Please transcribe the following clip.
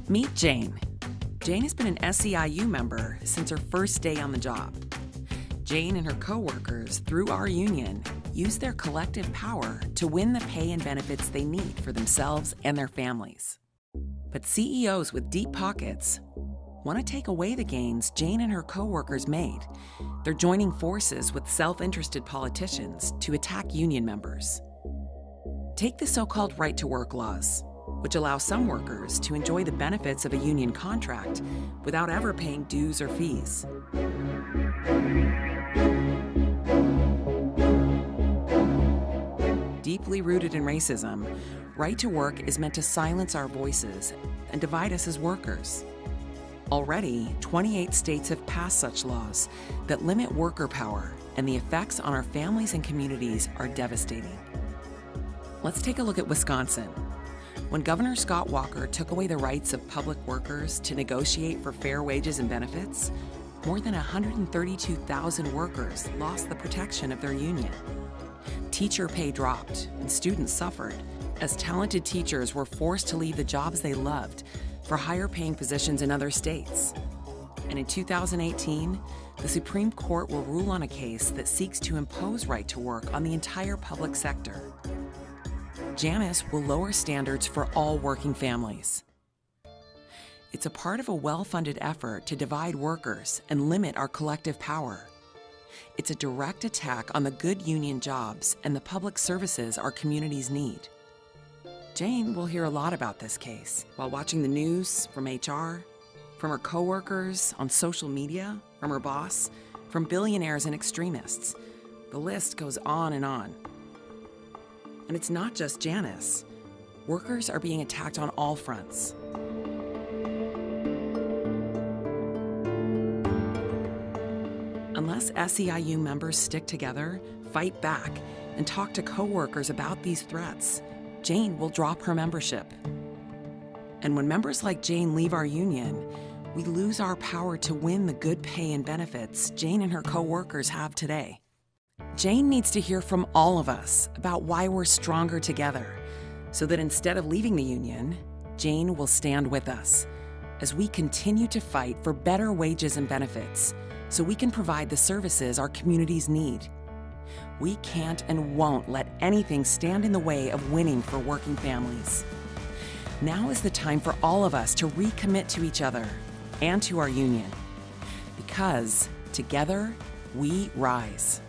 Meet Jane. Jane has been an SEIU member since her first day on the job. Jane and her coworkers, through our union, use their collective power to win the pay and benefits they need for themselves and their families. But CEOs with deep pockets want to take away the gains Jane and her coworkers made. They're joining forces with self-interested politicians to attack union members. Take the so-called right-to-work laws, which allow some workers to enjoy the benefits of a union contract without ever paying dues or fees. Deeply rooted in racism, right to work is meant to silence our voices and divide us as workers. Already, 28 states have passed such laws that limit worker power, and the effects on our families and communities are devastating. Let's take a look at Wisconsin. When Governor Scott Walker took away the rights of public workers to negotiate for fair wages and benefits, more than 132,000 workers lost the protection of their union. Teacher pay dropped, and students suffered as talented teachers were forced to leave the jobs they loved for higher-paying positions in other states. And in 2018, the Supreme Court will rule on a case that seeks to impose right to work on the entire public sector. Janus will lower standards for all working families. It's a part of a well-funded effort to divide workers and limit our collective power. It's a direct attack on the good union jobs and the public services our communities need. Jane will hear a lot about this case while watching the news, from HR, from her coworkers, on social media, from her boss, from billionaires and extremists. The list goes on and on. And it's not just Janus. Workers are being attacked on all fronts. Unless SEIU members stick together, fight back, and talk to coworkers about these threats, Jane will drop her membership. And when members like Jane leave our union, we lose our power to win the good pay and benefits Jane and her coworkers have today. Jane needs to hear from all of us about why we're stronger together, so that instead of leaving the union, Jane will stand with us as we continue to fight for better wages and benefits so we can provide the services our communities need. We can't and won't let anything stand in the way of winning for working families. Now is the time for all of us to recommit to each other and to our union, because together we rise.